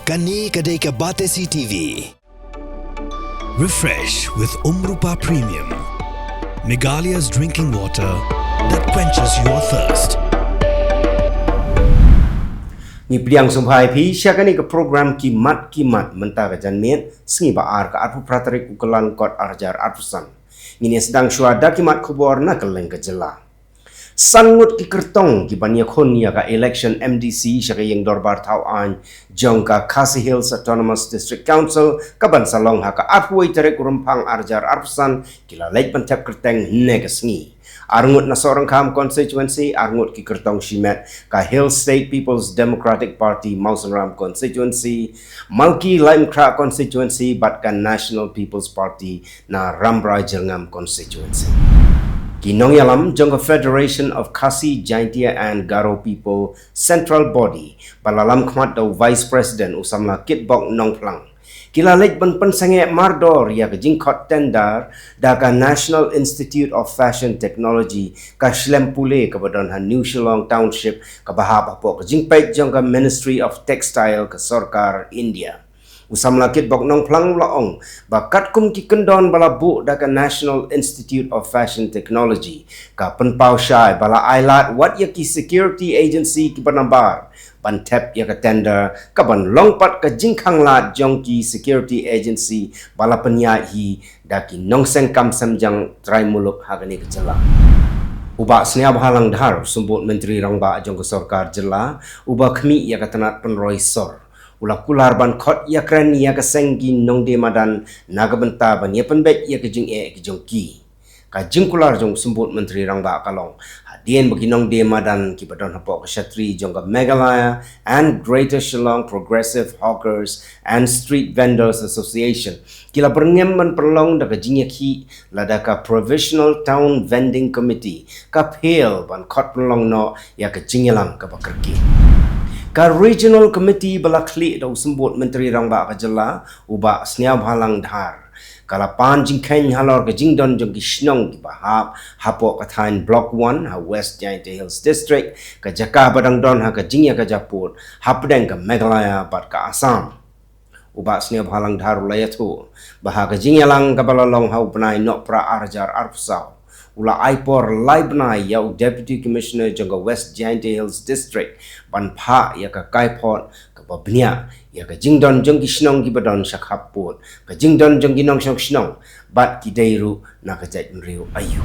Kani Kadai ke Batesi TV. Refresh with Rupa Premium. Meghalaya's drinking water that quenches your thirst. Ni priang sumbai pi syakani ke program kimat mentah ke janmian sengi baar ke arpu pratarik ukelan kot arjar arpusan. Ini sedang syuada kimat kubor na keleng ke jela. Sangut ki kertong ki bania khon ya ka election MDC syaka yang dorbar tau an jong ka Khasi Hills Autonomous District Council ka ban salong ha ka arpuai tarik rumpang arjar arpusan kila leit pentap kerteng ne ke sengi. Arngut na seorang kam constituency, arngut ki kertong shimet ka Hill State People's Democratic Party Mausanram constituency, Malki Laimkra constituency, batkan National People's Party na Rambrai Jerngam constituency. Kinong yalam jongga Federation of Khasi, Jaintia and Garo People Central Body balalam khmat do Vice President usamla kitbok nongplang. Kila lek ban sange mardor ya ke jingkot tendar daga National Institute of Fashion Technology ka Shlempule ke badan han New Shillong Township ka bahap apo ke jingpait jongga Ministry of Textile ke Sarkar India. Usam lakit bok nong plang laong bakat kum ki kendon bala bu daga National Institute of Fashion Technology ka penpau syai bala ailat wat ya ki security agency ki banambar ban tap ya ka tender ka ban longpat ka jingkhang lat jong ki security agency bala penyahi daki nong seng kam samjang trai muluk hagani ke jela. Uba senia bahalang dhar sumbut menteri rangba jong ke Sarkar jela uba khmi ya ka tanat penroi sor. Ulah kular ban khot ya kran ya ka senggi nong de madan naga benta ban ya penbet ya ke jing ke jong ki ka jing kular jong sumbut menteri rangba kalong hadien bagi nong de madan ki badon hapok kshatri jong ka Meghalaya and Greater Shillong Progressive Hawkers and Street Vendors Association kila perngem man perlong da ka jing ya ki lada ka Provisional Town Vending Committee ka pel ban khot perlong no ya ka jinglang ka bakerki. Ka Regional Committee balakli daw sembut Menteri Rangba Kajela uba sniab halang dhar. Kala pan jingkhen halor ke jingdon jong kishnong ki bahap hapo kathain Block 1 ha West Jaintia Hills District ka Jaka Badang Don ha ka jingya ka Japur hapdeng ka Meghalaya bat ka Assam. Uba sniab halang dhar ulayatu bah ka jingya lang ka balalong ha upnai nok pra arjar arpsau. Ula Aipor Laibnai yau Deputy Commissioner jongga West Jaintia Hills District ban pha ya ka Kaipot ka babnia ya ka jingdon jong kisnong ki badon shakhaput ka jingdon jong ginong shnong bat ki deiru na ka jait riu ayu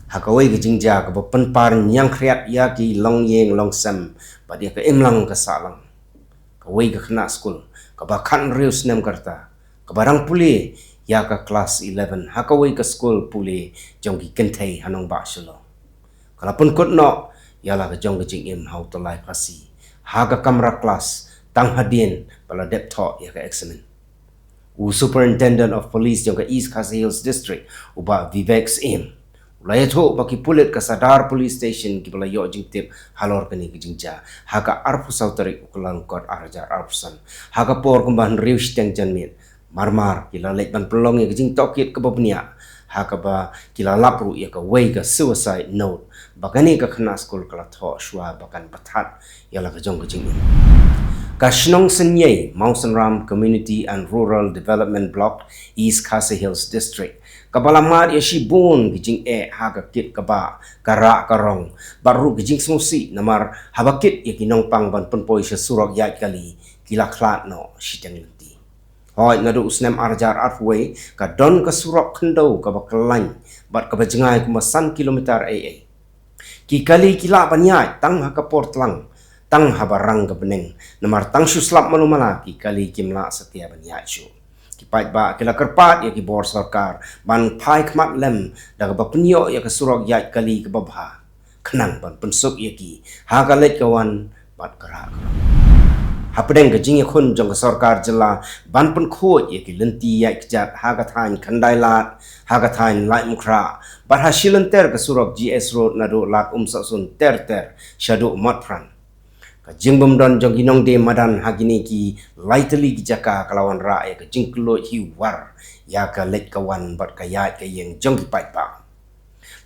hakawai ka jingja ka penpar nyang khriat ya ki long yeng long sam bat ya ka imlang ka salang kawai ka khna school ka bakhan riu snem karta ka barang puli ya ka kelas 11 hakawai ka school puli jong ki kentai hanong ba shalo kalapun kot no yala ka jong ka jingim how to life kasi ha ka kamra class tang hadin bala dep taught ya ka examen superintendent of police jong ka East Khasi Hills District uba Vivek Sim ulayato baki pulit ka Sadar Police Station ki bala yo jing tip halor kani ki jingja ha ka arpu sautarik ukulan kot arjar arpusan ha ka por kumban riu steng janmin marmar kila lek ban pelong ya jing tokit ke babnia hakaba kila lapru ya ka way ka suicide note bakani ka khna school kala tho shwa bakan pathat yala ka jong ka jing ka shnong senye Mausanram Community and Rural Development Block East Khasi Hills District kabalamar ya shibun gijing ha ka kit ka ba kara karong baru gijing smusi namar habakit ya kinong pang ban penpoi sha surok ya kali kila khlat no shiteng hoi nadu usnem arjar arfway ka don ka surok khendo ka baklain bat ka bajengai ku masan kilometer AA ki kali kila banyai tang ha ka portlang tang ha barang ka beneng namar tang suslap manumala ki kali kimla setia banyai chu ki pait ba kila kerpat ya ki bor sarkar ban pai khmat lem da ka bapnyo ya ka surok ya kali ka babha khnang ban pensuk ya ki ha ka let kawan bat kara hapdeng ka jing khun jong ka Sarkar jela ban pun khot ye ki lenti ya kjat ha ka thain khandai lat ha ka thain laimkra bar ha shilenter ka surok GS road na do lat sa sun ter shadu matpran ka jingbom don jong ginong de madan hagini ki lightly ki jaka kalawan ra ya ka jingklo hi war ya ka let kawan bat ka ya ka yeng jong ki pai pa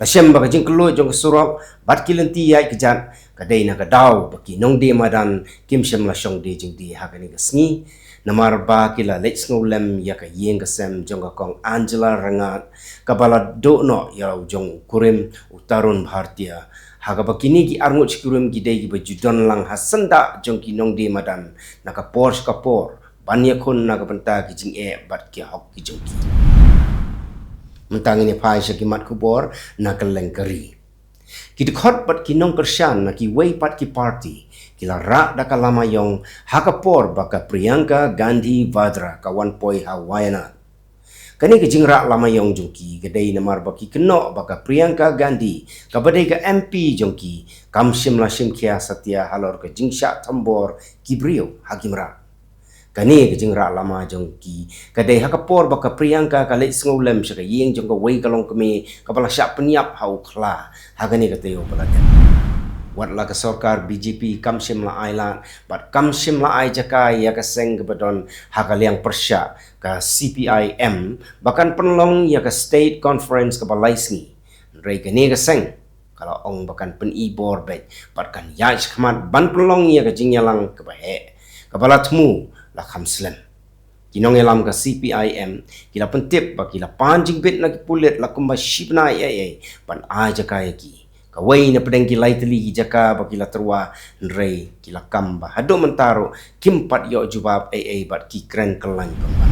Lasyam baka jing kelut jong kesurok bat kilenti yai kejat kadai na kadau baki nong de madan kim syam la syong de jing di hakani kesngi namar ba kila let's no lem ya ka yeng kesem jong ka kong Angela Rangat kabala do no ya jong kurim utarun bhartia haga bakini ki arngut kurim ki dei ki bajudon lang hasanda jong ki nong de madan na ka por banya khun na ka penta ki jing bat ki hok ki jong ki mentang ini pai syakimat kubor na keleng keri. Kita khot pat kinong kersyan na ki way pat ki party kila rak da kalama yong hakapor baka Priyanka Gandhi Vadra kawan poi Hawaiian. Kani ke jing rak lama yong jongki gadai namar baki keno baka Priyanka Gandhi kabadai ka MP jongki kam shimla shimkia satya halor ke jing syak tambor kibrio hakim rak. Kani ke jing rak lama jongki kadai hakapor baka Priyanka ka leit ngolem syaka yeng jong ka wei kalong kemi kapala syak peniap hau khla hagani ka tayo palagan wat la ka sarkar BJP kam shimla ailan bat kam shimla ai jakai ya ka seng kebadon hakaliang persya ka CPIM bahkan penlong ya ka state conference ka balaisni rei kani ka seng kalau ong bahkan penibor bet bat kan ya khmat ban penlong ya ka jingyalang ka bahe kapala temu la khamslen kinong elam ka CPIM kila pentip ba kila panjing bit na pulit la kumba shipna ai pan a jaka ki kawai na pedeng kilai teli ki jaka ba kila terwa nrei kila kamba hado mentaro kimpat yo jubab ai bat ki kren kelan kamba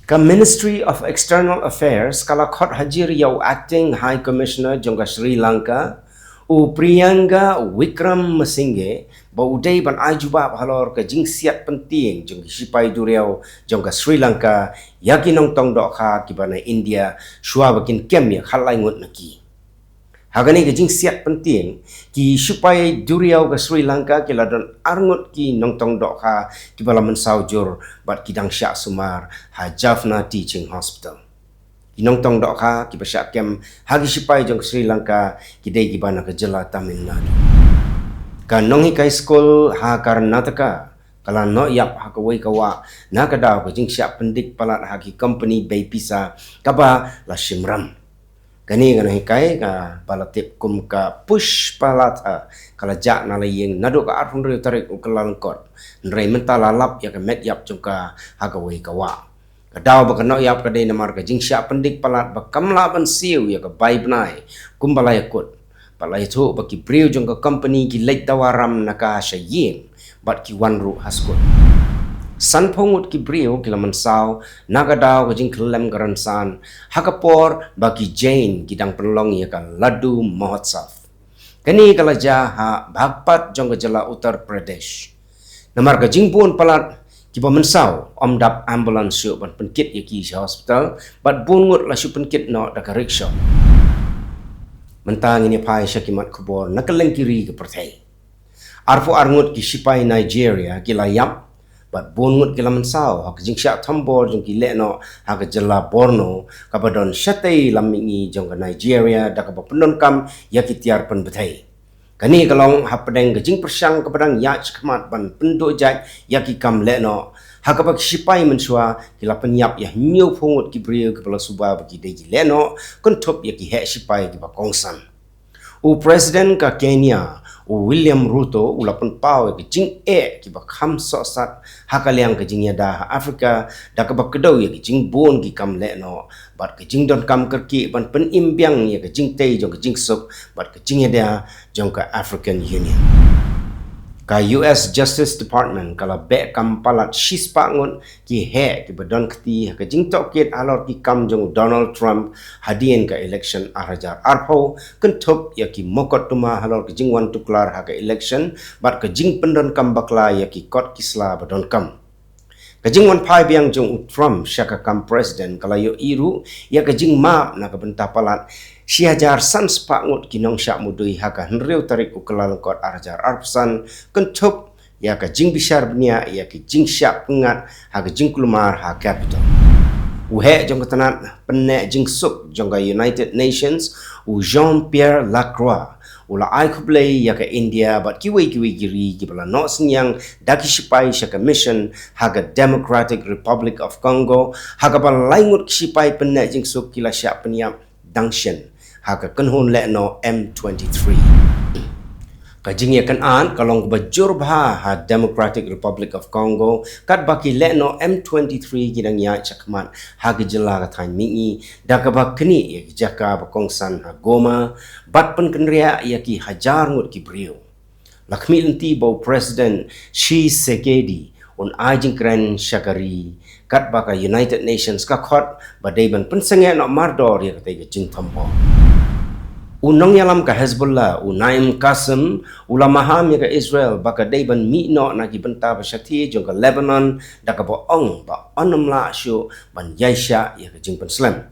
ka Ministry of External Affairs kala khot hajir yo acting high commissioner jongka Sri Lanka u Priyanka Wickrem Mesinghe ba udai ban ajubab halor ke jing siat penting jong sipai duriau jong ka Sri Lanka yakin nong tong dok kha ki bana India shua bakin kem ya khalai ngut naki hagani ke jing siat penting ki sipai duriau ka Sri Lanka ki ladon arngut ki nong tong dok kha ki bala mensaujur bat kidang syak sumar ha Jaffna Teaching Hospital Inong tong dok ha ki pasyak kem hagi sipai jong Sri Lanka ki dei ki bana ke jela Tamil Nadu. Kan nong hikai skol ha Karnataka kala no yap ha kawai kawa na kadau ke jing syak pendik palat hagi company bay pisa kaba la shimram. Kani kan hikai ka balatip kum ka push palat kala jak na layeng nado ka arfun re tarik ukelan kot. Nrei mentala lap ya ke met yap jong ka ha kawai kawa. Kadau bakano yap kadai namar ka jing syak pendik palat bakamla ban siu ya ka bai benai kumbala yakut palai tu baki priu jong ka company ki leit tawaram naka syaying bat ki wanru haskut san pongut ki priu ki laman sau naga dau ka jing kelem garansan hakapor baki Jain kidang penlong ya ka Ladu Mahotsav kani kala ja ha bhagpat jong ka jela Uttar Pradesh namar ka jing pun palat Kiba mensau omdap ambulans syuk ban penkit ya ki hospital bat bungut la syuk penkit no da ka rickshaw mentang ini pai syakimat kubor nakaleng kiri ke pertai arfu arngut ki sipai Nigeria ki layap bat bungut ki la mensau ha jing syak tambor jong ki lekno ha ka jela Borno ka badon syatai lamingi jong ka Nigeria da ka pendon kam ya ki tiar pen betai Kani kalong hapadeng gajing persyang kepadang yach kemat ban penduk jat yaki kam lekno hakabak sipai mensua kila penyap ya nyu pungut ki brio kepala subah bagi deji lekno kontup yaki hek sipai ki bakongsan u presiden ka Kenya u William Ruto ulapan pau ki jing ki bakham sosat hakaliang ke jing yada Afrika da ka bakedau ya ki jing bon ki kam lekno bat ke jing don kam kerki ban pen imbiang ya ke jing tei jong ke jing sup bat ke jing yada jong ka African Union ka US Justice Department kala be kam palat shispa ngon ki he ki badon kti ke jing tokit alor ki kam jong Donald Trump hadien ka election arajar arpo kentup ya ki mokot tuma halor ki jing wan tuklar ha ka election bat ke jing pendon kam bakla ya ki kot kisla badon kam Kajing wan pai biang jong Trump syaka kam presiden kala yo iru ya kajing map na kabenta palat siajar san spa ngut kinong syak mudui haka henriu tarik ukelal kot arjar arpsan kentup ya kajing bishar bnia ya kajing syak pengat haka jing kulumar ha capital uhe jong ketanat penek jing sup jong ka United Nations u Jean-Pierre Lacroix ula ai kublai ya ka India bat kiwi giri kibala no senyang daki sipai syaka mission haga Democratic Republic of Congo haga bal laingut sipai penek jing sup kila syak peniap dangshen haka kenhun le no M23 kajing kan an kalong bajur bha ha Democratic Republic of Congo kat baki le no M23 gidang ya chakman ha gejela ka thain mingi dak ba kni ya jaka ba kongsan ha goma bat pen kenria ya ki hajar ngut ki brio lakmi lenti bo President Tshisekedi on ajing kren shakari kat baka United Nations ka khot ba deiban pensenge no mardor ya ka jing thambo unong yalam ka Hezbollah unaim Qasim ulamaham ya ka Israel baka deiban mi no na ki benta ba shati jong ka Lebanon da ka ba ong ba onamla shu ban yaisha ya ka jing penslam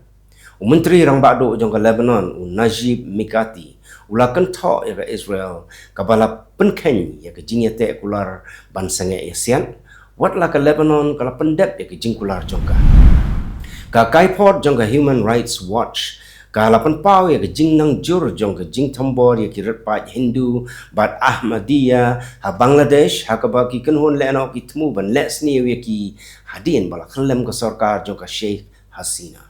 menteri rang ba do jong ka Lebanon Najib Mikati ulakan tho ya ka Israel ka bala penken ya ka jing ya te kular ban sange asian wat la ka Lebanon kala pendep ya ka jing kular jong ka kaipot jong ka Human Rights Watch kalapan pau ya ke jing nang jur jong ke jing thambor ya ki ratpat Hindu bat Ahmadiyya ha Bangladesh ha ka baki kenhon le no ki thmu ban le sni ya ki hadin bala khlem ka sarkar jong ka Sheikh Hasina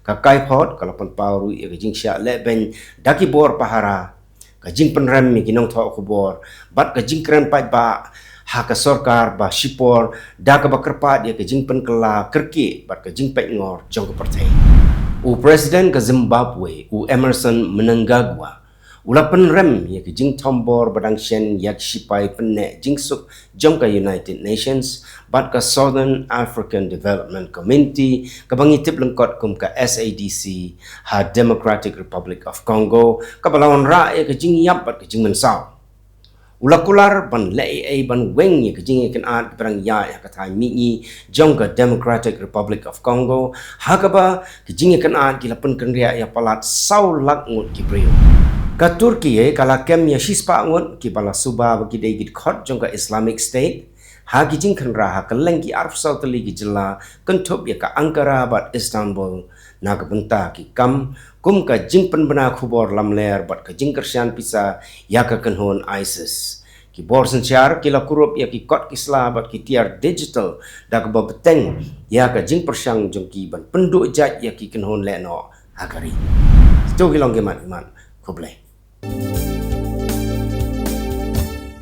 ka kai phot kalapan pau ru ya ke jing sha le ben daki bor pahara ka jing penram mi ki nong tho ko bor bat ka jing kran pat ba ha ka sarkar ba shipor da ka ba kerpat ya ke jing pen kala kerki bat ka jing pet ngor jong ka partai u Presiden ke Zimbabwe u Emerson Mnangagwa ulapan rem ya ke jing tombor badang shen yak shipai penne jingsuk jong ka United Nations bat ka Southern African Development Community ka bangitip lengkot kum ka SADC ha Democratic Republic of Congo ka balawan ra ya ke jing yap bat ke jing mensau ulakular ban lei ban weng ya kejing kan at perang ya ya kata mi jong ka Democratic Republic of Congo hakaba kejing kan at kilapan kan ria ya palat saulak ngut ki brio ka Turki kala kem ya shispa ngut ki bala suba bagi dei git khot jong ka Islamic State ha kejing kan ra ha kaleng ki arf sau tali ki jela kentup ya ka Ankara bat Istanbul na ka benta ki kam kum ka jing pen bena khubor lamler bat ka jing kersian pisa ya ka kenhon ISIS ki bor senchar ki la kurup ya ki kot kisla bat ki tiar digital da ka beteng ya ka jing persyang jong ki ban penduk jat ya ki kenhon le no agari sto ki long gemat iman kublai